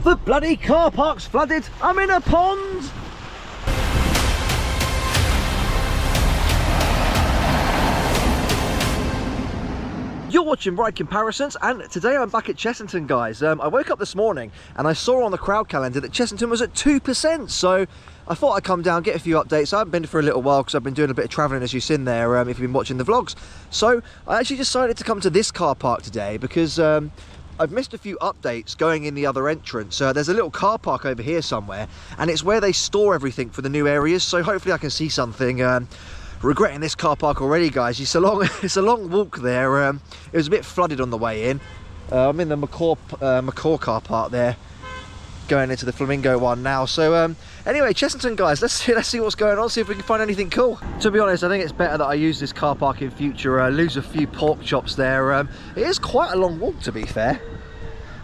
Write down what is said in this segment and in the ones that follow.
The bloody car park's flooded. I'm in a pond. You're watching Ride Comparisons, and today I'm back at Chessington, guys. I woke up this morning and I saw on the crowd calendar that Chessington was at 2%, so I thought I'd come down, get a few updates. I haven't been for a little while because I've been doing a bit of travelling, as you've seen there, if you've been watching the vlogs. So I actually decided to come to this car park today because I've missed a few updates going in the other entrance. There's a little car park over here somewhere, and it's where they store everything for the new areas, so hopefully I can see something. Regretting this car park already, guys. It's a long walk there. It was a bit flooded on the way in. I'm in the McCaw car park there, going into the Flamingo one now. So anyway, Chessington, guys, let's see what's going on, see if we can find anything cool. To be honest, I think it's better that I use this car park in future. Lose a few pork chops there. It is quite a long walk, to be fair.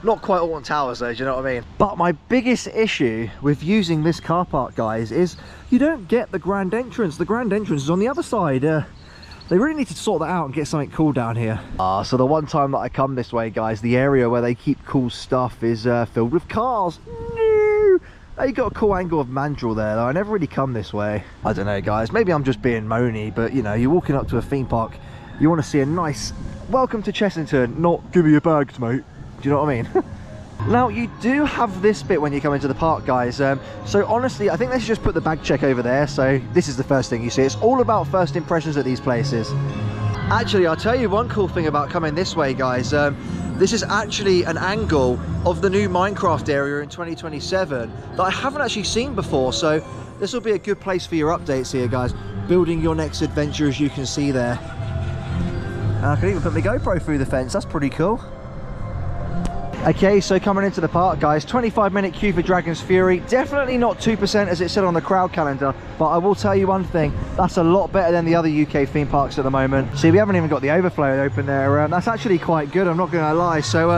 Not quite Alton Towers though, do you know what I mean? But my biggest issue with using this car park, guys, is you don't get the grand entrance. The grand entrance is on the other side. They really need to sort that out and get something cool down here. So the one time that I come this way, guys, the area where they keep cool stuff is filled with cars. No! You got a cool angle of Mandrill there though. I never really come this way. I don't know, guys, maybe I'm just being moany, but you know, you're walking up to a theme park, you want to see a nice welcome to Chessington, not give me your bags, mate. Do you know what I mean? Now, you do have this bit when you come into the park, guys. So honestly, I think they should just put the bag check over there. So this is the first thing you see. It's all about first impressions at these places. Actually, I'll tell you one cool thing about coming this way, guys. This is actually an angle of the new Minecraft area in 2027 that I haven't actually seen before. So this will be a good place for your updates here, guys. Building your next adventure, as you can see there. And I can even put my GoPro through the fence. That's pretty cool. Okay, so coming into the park, guys, 25-minute queue for Dragon's Fury. Definitely not 2% as it said on the crowd calendar, but I will tell you one thing, that's a lot better than the other UK theme parks at the moment. See, we haven't even got the overflow open there. That's actually quite good, I'm not going to lie. So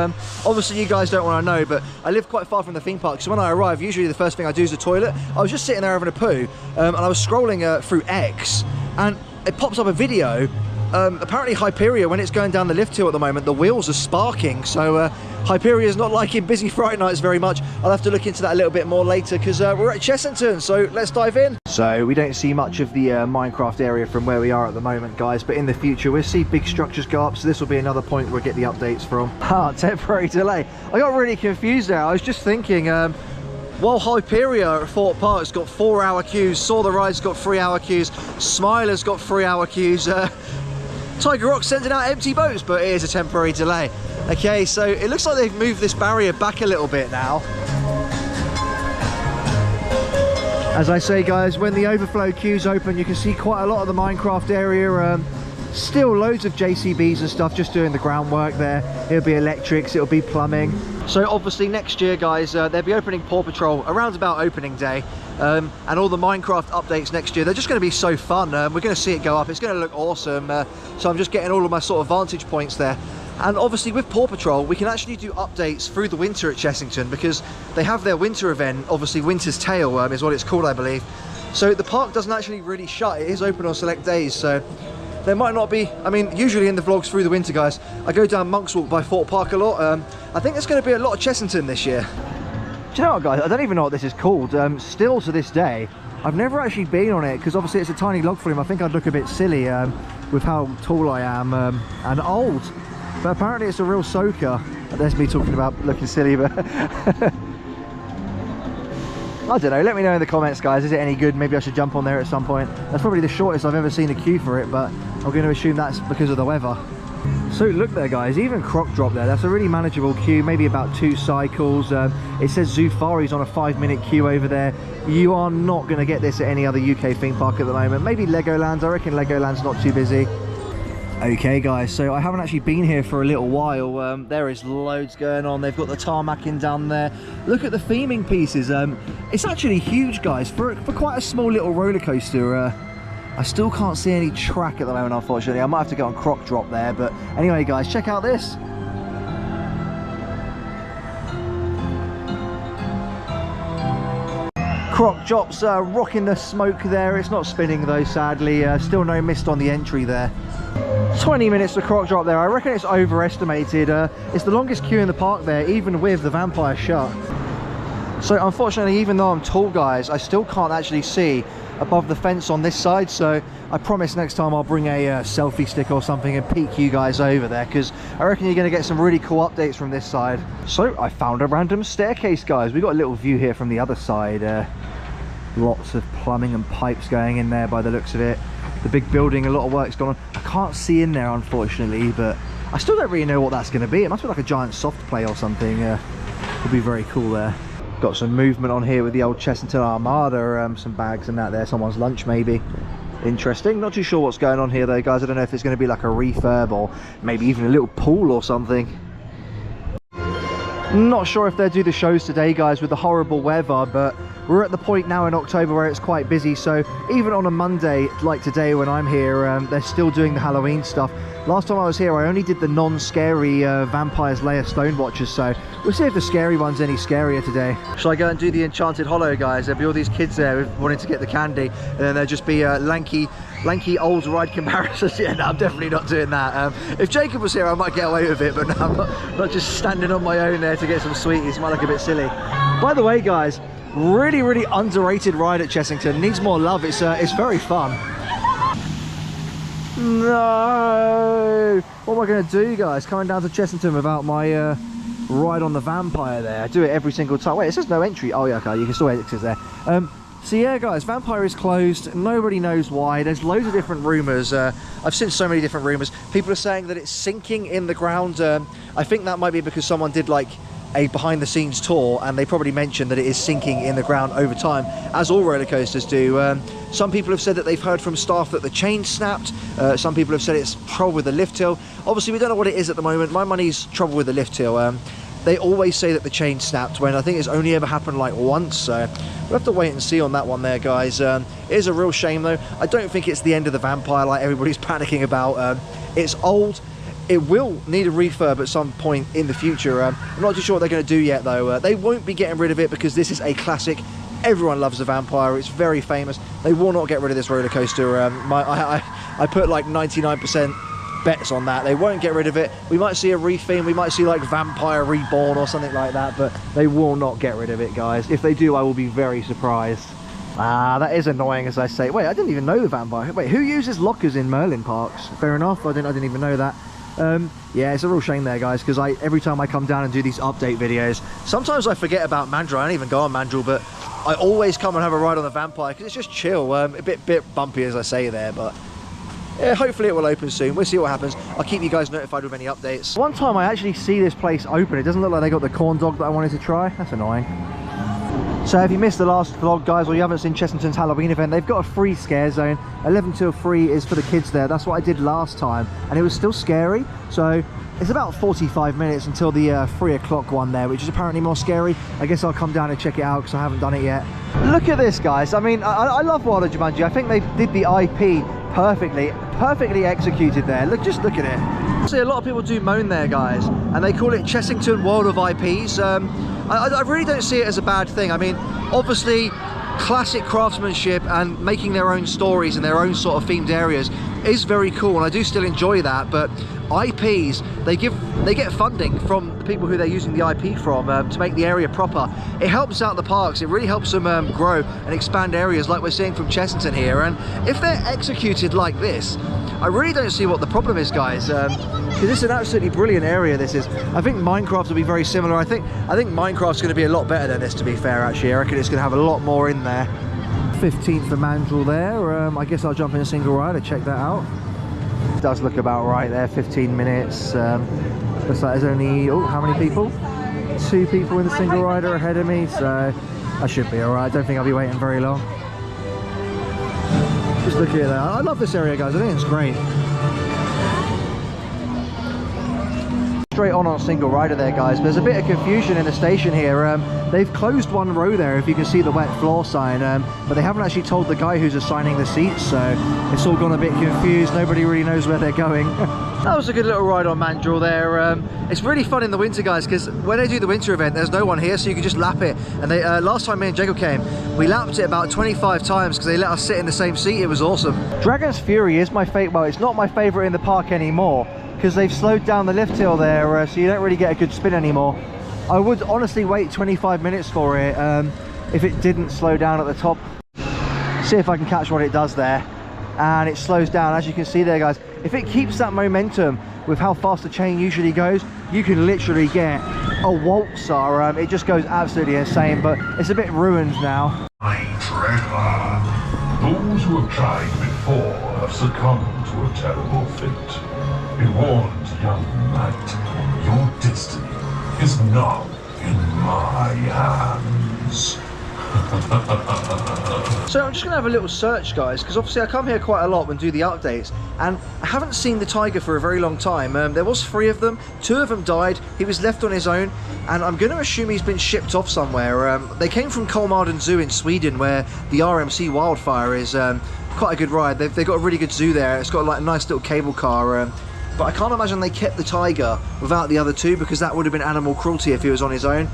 obviously you guys don't want to know, but I live quite far from the theme park, so when I arrive, usually the first thing I do is the toilet. I was just sitting there having a poo, and I was scrolling through X, and it pops up a video. Apparently Hyperia, when it's going down the lift hill at the moment, the wheels are sparking, so Hyperia's not liking busy Friday nights very much. I'll have to look into that a little bit more later, because we're at Chessington, so let's dive in. So we don't see much of the Minecraft area from where we are at the moment, guys, but in the future we'll see big structures go up, so this will be another point where we get the updates from. Temporary delay. I got really confused there. I was just thinking, while Hyperia at Fort Park's got 4-hour queues, Saw the Ride's got 3-hour queues, Smiler's got 3-hour queues, Tiger Rock's sending out empty boats, but it is a temporary delay. Okay, so it looks like they've moved this barrier back a little bit now. As I say, guys, when the overflow queue's open, you can see quite a lot of the Minecraft area. Still loads of JCBs and stuff just doing the groundwork there. It'll be electrics, it'll be plumbing. So obviously next year, guys, they'll be opening Paw Patrol around about opening day. And all the Minecraft updates next year, they're just going to be so fun. We're going to see it go up, it's going to look awesome. So I'm just getting all of my sort of vantage points there. And obviously with Paw Patrol, we can actually do updates through the winter at Chessington, because they have their winter event, obviously Winter's Tale is what it's called, I believe. So the park doesn't actually really shut, it is open on select days, so there might not be, I mean, usually in the vlogs through the winter, guys, I go down Monk's Walk by Fort Park a lot. I think there's going to be a lot of Chessington this year. Do you know what, guys, I don't even know what this is called. Still to this day, I've never actually been on it, because obviously it's a tiny log flume. I think I'd look a bit silly with how tall I am and old. But apparently it's a real soaker. There's me talking about looking silly, but I don't know, let me know in the comments, guys, is it any good? Maybe I should jump on there at some point. That's probably the shortest I've ever seen a queue for it, but I'm going to assume that's because of the weather. So look there, guys, even Croc Drop there, that's a really manageable queue, maybe about 2 cycles. It says Zoofari's on a 5-minute queue over there. You are not going to get this at any other UK theme park at the moment. Maybe Legoland, I reckon Legoland's not too busy. Okay, guys, so I haven't actually been here for a little while. There is loads going on. They've got the tarmacking down there. Look at the theming pieces. It's actually huge, guys, for quite a small little roller coaster. I still can't see any track at the moment, unfortunately. I might have to go on Croc Drop there, but anyway, guys, check out this. Croc Drop's rocking the smoke there. It's not spinning though, sadly. Still no mist on the entry there. 20 minutes to Croc Drop there. I reckon it's overestimated. It's the longest queue in the park there, even with the vampire shut. So unfortunately, even though I'm tall, guys, I still can't actually see above the fence on this side, so I promise next time I'll bring a selfie stick or something and peek you guys over there, because I reckon you're going to get some really cool updates from this side. So I found a random staircase, guys. We've got a little view here from the other side. Lots of plumbing and pipes going in there by the looks of it. The big building, a lot of work's gone on. I can't see in there, unfortunately, but I still don't really know what that's going to be. It must be like a giant soft play or something. Would be very cool there. Got some movement on here with the old Chessington Armada, some bags and that there, someone's lunch maybe. Interesting. Not too sure what's going on here though, guys. I don't know if it's going to be like a refurb or maybe even a little pool or something. Not sure if they'll do the shows today, guys, with the horrible weather, but we're at the point now in October where it's quite busy, so even on a Monday like today when I'm here, they're still doing the Halloween stuff. Last time I was here, I only did the non-scary Vampires Lair Stone Watchers, so we'll see if the scary one's any scarier today. Shall I go and do the Enchanted Hollow, guys? There'll be all these kids there wanting to get the candy, and then there'll just be lanky old ride comparisons. Yeah, no, I'm definitely not doing that. If Jacob was here, I might get away with it, but no, I'm not just standing on my own there to get some sweeties. It might look a bit silly. By the way, guys, really underrated ride at Chessington. Needs more love. It's very fun. No, what am I going to do, guys? Coming down to Chessington without my ride on the Vampire there. I do it every single time. Wait, it says no entry. Oh yeah, okay, you can still exit there. So yeah, guys, Vampire is closed. Nobody knows why. There's loads of different rumours. I've seen so many different rumours. People are saying that it's sinking in the ground. I think that might be because someone did like a behind the scenes tour and they probably mentioned that it is sinking in the ground over time, as all roller coasters do. Some people have said that they've heard from staff that the chain snapped. Some people have said it's trouble with the lift hill. Obviously we don't know what it is at the moment. My money's trouble with the lift hill. They always say that the chain snapped when I think it's only ever happened like once, so we'll have to wait and see on that one there, guys. It is a real shame though. I don't think it's the end of the Vampire like everybody's panicking about. It's old. It will need a refurb at some point in the future. I'm not too sure what they're going to do yet though. They won't be getting rid of it because this is a classic. Everyone loves the Vampire. It's very famous. They will not get rid of this roller coaster. I put like 99% bets on that. They won't get rid of it. We might see a retheme. We might see like Vampire Reborn or something like that, but they will not get rid of it, guys. If they do, I will be very surprised. Ah, that is annoying, as I say. Wait, I didn't even know the Vampire. Wait, who uses lockers in Merlin parks? Fair enough. I didn't even know that. Yeah, it's a real shame there, guys, because every time I come down and do these update videos, sometimes I forget about Mandrill. I don't even go on Mandrill, but I always come and have a ride on the Vampire because it's just chill. A bit bumpy, as I say there, but yeah, hopefully it will open soon. We'll see what happens. I'll keep you guys notified with any updates. One time I actually see this place open. It doesn't look like they got the corn dog that I wanted to try. That's annoying. So if you missed the last vlog, guys, or you haven't seen Chessington's Halloween event, they've got a free scare zone. 11 till 3 is for the kids there. That's what I did last time, and it was still scary. So it's about 45 minutes until the 3 o'clock one there, which is apparently more scary. I guess I'll come down and check it out because I haven't done it yet. Look at this, guys. I mean, I love World of Jumanji. I think they did the IP perfectly executed there. Just look at it. See, a lot of people do moan there, guys, and they call it Chessington World of IPs. I really don't see it as a bad thing. I mean, obviously, classic craftsmanship and making their own stories in their own sort of themed areas is very cool, and I do still enjoy that. But IPs, they get funding from the people who they're using the IP from to make the area proper. It helps out the parks. It really helps them grow and expand areas like we're seeing from Chessington here. And if they're executed like this, I really don't see what the problem is, guys. Because it's an absolutely brilliant area, this is. I think Minecraft will be very similar. I think Minecraft's going to be a lot better than this, to be fair, actually. I reckon it's going to have a lot more in there. 15th for Mandrill there. I guess I'll jump in a single rider, check that out. It does look about right there, 15 minutes. Looks like there's only, oh, how many people? 2 people in the single rider ahead of me, so I should be alright. I don't think I'll be waiting very long. Just look at that. I love this area, guys. I think it's great. Straight on single rider there, guys. There's a bit of confusion in the station here. They've closed one row there, if you can see the wet floor sign, but they haven't actually told the guy who's assigning the seats, so it's all gone a bit confused. Nobody really knows where they're going. That was a good little ride on Mandrill there. It's really fun in the winter, guys, because when they do the winter event, there's no one here, so you can just lap it. And they last time me and Jacob came, we lapped it about 25 times because they let us sit in the same seat. It was awesome. Dragon's Fury is my favourite. Well, it's not my favourite in the park anymore, because they've slowed down the lift hill there, so you don't really get a good spin anymore. I would honestly wait 25 minutes for it if it didn't slow down at the top. See if I can catch what it does there. And it slows down, as you can see there, guys. If it keeps that momentum with how fast the chain usually goes, you can literally get a waltzer. It just goes absolutely insane, but it's a bit ruined now. Those who have tried before have succumbed to a terrible fate. Be warned, young knight, your destiny is now in my hands. So I'm just going to have a little search, guys, because obviously I come here quite a lot and do the updates, and I haven't seen the tiger for a very long time. There was 3 of them, 2 of them died, he was left on his own, and I'm going to assume he's been shipped off somewhere. They came from Kolmården Zoo in Sweden, where the RMC Wildfire is quite a good ride. They've got a really good zoo there. It's got like a nice little cable car, but I can't imagine they kept the tiger without the other 2, because that would have been animal cruelty if he was on his own.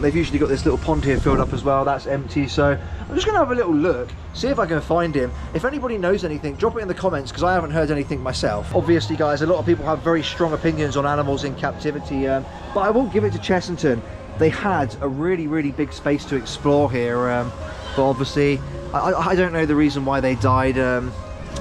They've usually got this little pond here filled up as well. That's empty, so I'm just going to have a little look, see if I can find him. If anybody knows anything, drop it in the comments, because I haven't heard anything myself. Obviously, guys, a lot of people have very strong opinions on animals in captivity, but I will give it to Chessington. They had a really, really big space to explore here, but obviously, I don't know the reason why they died.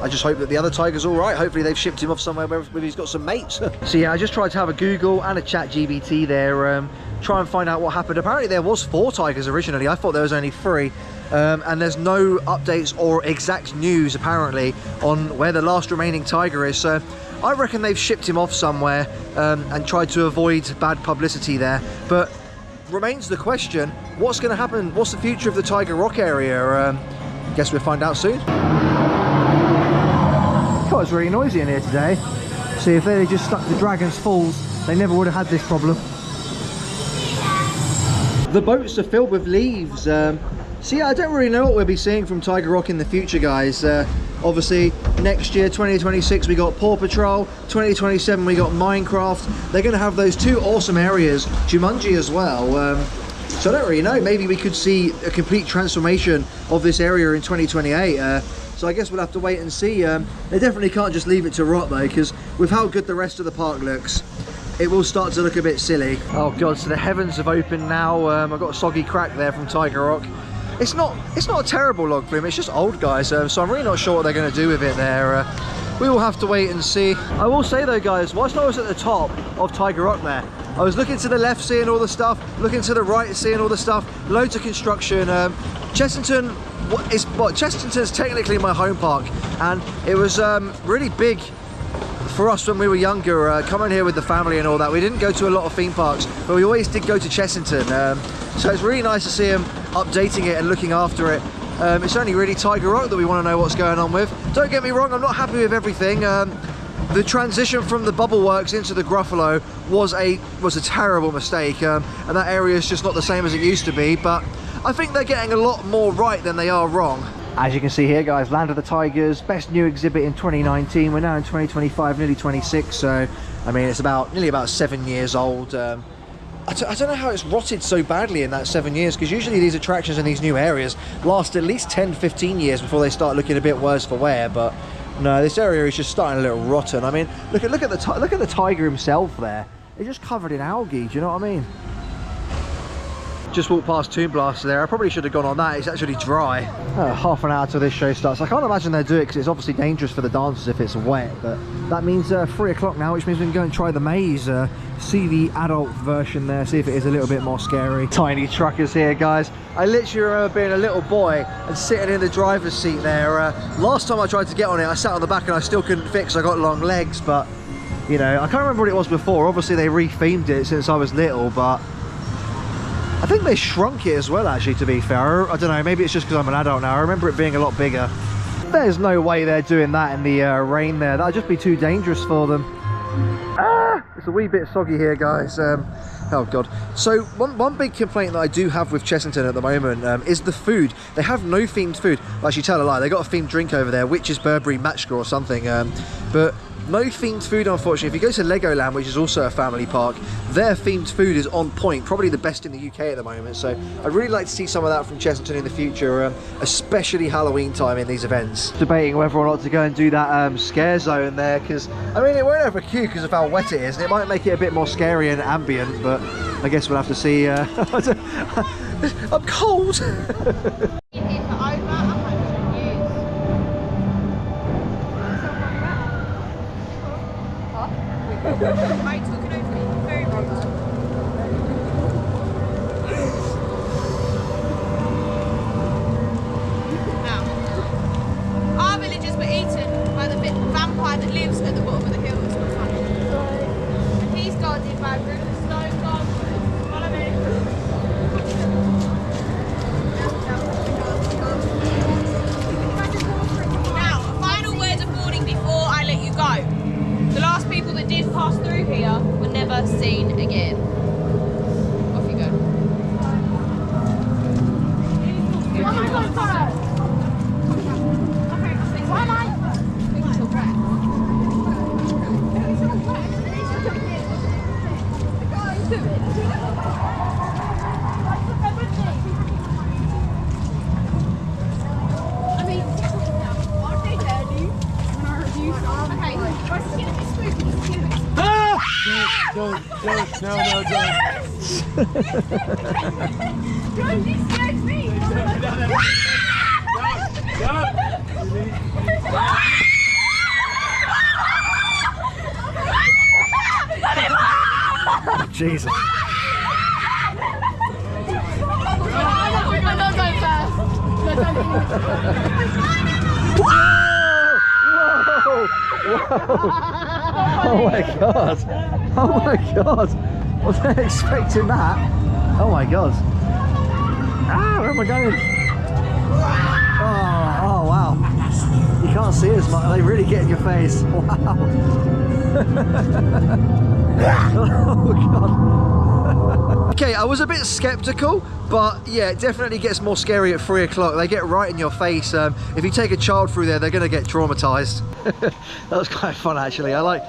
I just hope that the other tiger's all right. Hopefully they've shipped him off somewhere where he's got some mates. So yeah, I just tried to have a Google and a ChatGPT there, try and find out what happened. Apparently there was 4 tigers originally. I thought there was only 3. And there's no updates or exact news apparently on where the last remaining tiger is. So I reckon they've shipped him off somewhere and tried to avoid bad publicity there. But remains the question, what's going to happen? What's the future of the Tiger Rock area? Guess we'll find out soon. God, it's really noisy in here today. See, if they just stuck the Dragon's Falls, they never would have had this problem. The boats are filled with leaves. So yeah, I don't really know what we'll be seeing from Tiger Rock in the future, guys. Obviously, next year, 2026, we got Paw Patrol. 2027, we got Minecraft. They're going to have those 2 awesome areas. Jumanji as well. So I don't really know. Maybe we could see a complete transformation of this area in 2028. So I guess we'll have to wait and see. They definitely can't just leave it to rot though, because with how good the rest of the park looks, it will start to look a bit silly. Oh god, so the heavens have opened now. I've got a soggy crack there from Tiger Rock. It's not a terrible log flume, it's just old, guys, so I'm really not sure what they're going to do with it there. We will have to wait and see. I will say though, guys, whilst I was at the top of Tiger Rock there, I was looking to the left, seeing all the stuff, looking to the right, seeing all the stuff, loads of construction. Chessington, Chessington's technically my home park, and it was really big for us when we were younger, coming here with the family and all that. We didn't go to a lot of theme parks, but we always did go to Chessington. So it's really nice to see them updating it and looking after it. It's only really Tiger Rock that we want to know what's going on with. Don't get me wrong, I'm not happy with everything. The transition from the Bubble Works into the Gruffalo was a terrible mistake, and that area is just not the same as it used to be, but I think they're getting a lot more right than they are wrong. As you can see here, guys, Land of the Tigers, best new exhibit in 2019. We're now in 2025, nearly 26, so I mean it's nearly about 7 years old. I don't know how it's rotted so badly in that 7 years, because usually these attractions in these new areas last at least 10-15 years before they start looking a bit worse for wear. But no, this area is just starting a little rotten. I mean, look at the tiger himself there. It's just covered in algae. Do you know what I mean? Just walked past Toon Blast there. I probably should have gone on that. It's actually dry. Half an hour till this show starts. I can't imagine they'll do it because it's obviously dangerous for the dancers if it's wet. But that means 3 o'clock now, which means we can go and try the maze. See the adult version there. See if it is a little bit more scary. Tiny truckers here, guys. I literally remember being a little boy and sitting in the driver's seat there. Last time I tried to get on it, I sat on the back and I still couldn't fix. I got long legs, but you know, I can't remember what it was before. Obviously, they rethemed it since I was little, but I think they shrunk it as well, actually, to be fair. I don't know, maybe it's just because I'm an adult now. I remember it being a lot bigger. There's no way they're doing that in the rain there. That'd just be too dangerous for them. It's a wee bit soggy here, guys. Oh god. So one big complaint that I do have with Chessington at the moment is the food. They have no themed food. Well, actually, tell a lie, they got a themed drink over there, which is Burberry Match Straw or something. But No themed food, unfortunately. If you go to Legoland, which is also a family park, their themed food is on point, probably the best in the UK at the moment. So I'd really like to see some of that from Chessington in the future, especially Halloween time in these events. Debating whether or not to go and do that scare zone there, because I mean, it won't have a queue because of how wet it is, and it might make it a bit more scary and ambient, but I guess we'll have to see. I'm cold. Our villagers were eaten by the vampire that lives at the bottom of the hill. It's not funny. And he's guarded by a group of stone gargoyles. Follow me. Now, a final word of warning before I let you go. The last people that did pass through here were never seen again. Off you go. Don't, no, don't. Don't, you scared me! Jesus. Oh my god! Oh my god! I wasn't expecting that. Oh my god! Ah, where am I going? Oh wow! You can't see as much. They really get in your face. Wow! Oh god! Okay, I was a bit skeptical, but yeah, it definitely gets more scary at 3 o'clock. They get right in your face. If you take a child through there, they're going to get traumatized. That was quite fun, actually. I like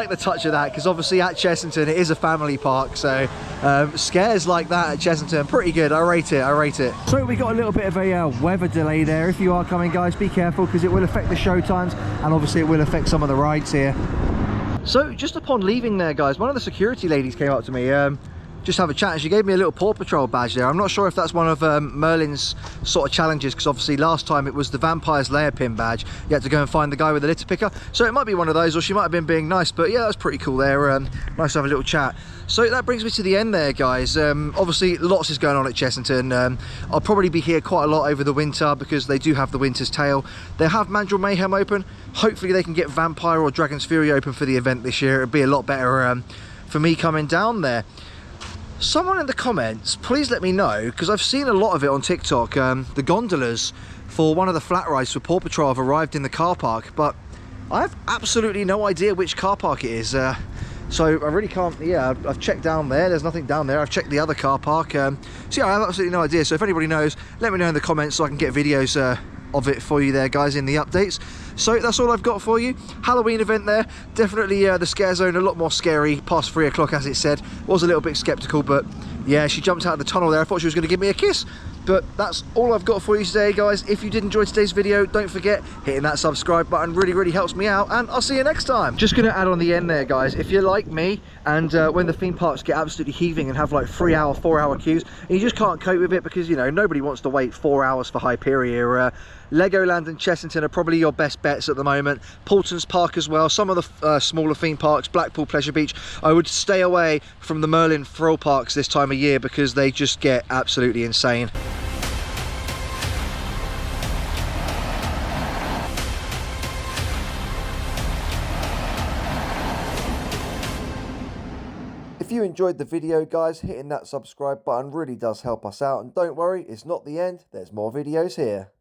the touch of that, because obviously at Chessington it is a family park, so scares like that at Chessington, pretty good. I rate it. So we got a little bit of a weather delay there. If you are coming, guys, be careful, because it will affect the show times, and obviously it will affect some of the rides here. So just upon leaving there, guys, one of the security ladies came up to me, just have a chat, and she gave me a little Paw Patrol badge there. I'm not sure if that's one of Merlin's sort of challenges, because obviously last time it was the Vampire's Lair pin badge. You had to go and find the guy with the litter picker, so it might be one of those, or she might have been being nice, but yeah, that's pretty cool there. Nice to have a little chat. So that brings me to the end there, guys. Obviously lots is going on at Chessington. I'll probably be here quite a lot over the winter, because they do have the Winter's Tale. They have Mandrill Mayhem open. Hopefully they can get Vampire or Dragon's Fury open for the event this year. It'd be a lot better for me coming down there. Someone in the comments, please let me know, because I've seen a lot of it on TikTok. The gondolas for one of the flat rides for Paw Patrol have arrived in the car park, but I have absolutely no idea which car park it is. So I really can't, yeah, I've checked down there, there's nothing down there. I've checked the other car park. So yeah, I have absolutely no idea. So if anybody knows, let me know in the comments so I can get videos of it for you there, guys, in the updates. So that's all I've got for you. Halloween event there, definitely the scare zone a lot more scary past 3 o'clock, as it said. Was a little bit skeptical, but yeah, she jumped out of the tunnel there. I thought she was going to give me a kiss. But that's all I've got for you today, guys. If you did enjoy today's video, don't forget hitting that subscribe button. Really helps me out, and I'll see you next time. Just going to add on the end there, guys, if you're like me and when the theme parks get absolutely heaving and have like 3 hour, 4 hour queues, and you just can't cope with it because, you know, nobody wants to wait 4 hours for Hyperia, Legoland and Chessington are probably your best bets at the moment. Paulton's Park as well, some of the smaller theme parks, Blackpool Pleasure Beach. I would stay away from the Merlin thrill parks this time of year, because they just get absolutely insane. If you enjoyed the video, guys, hitting that subscribe button really does help us out, and don't worry, it's not the end, there's more videos here.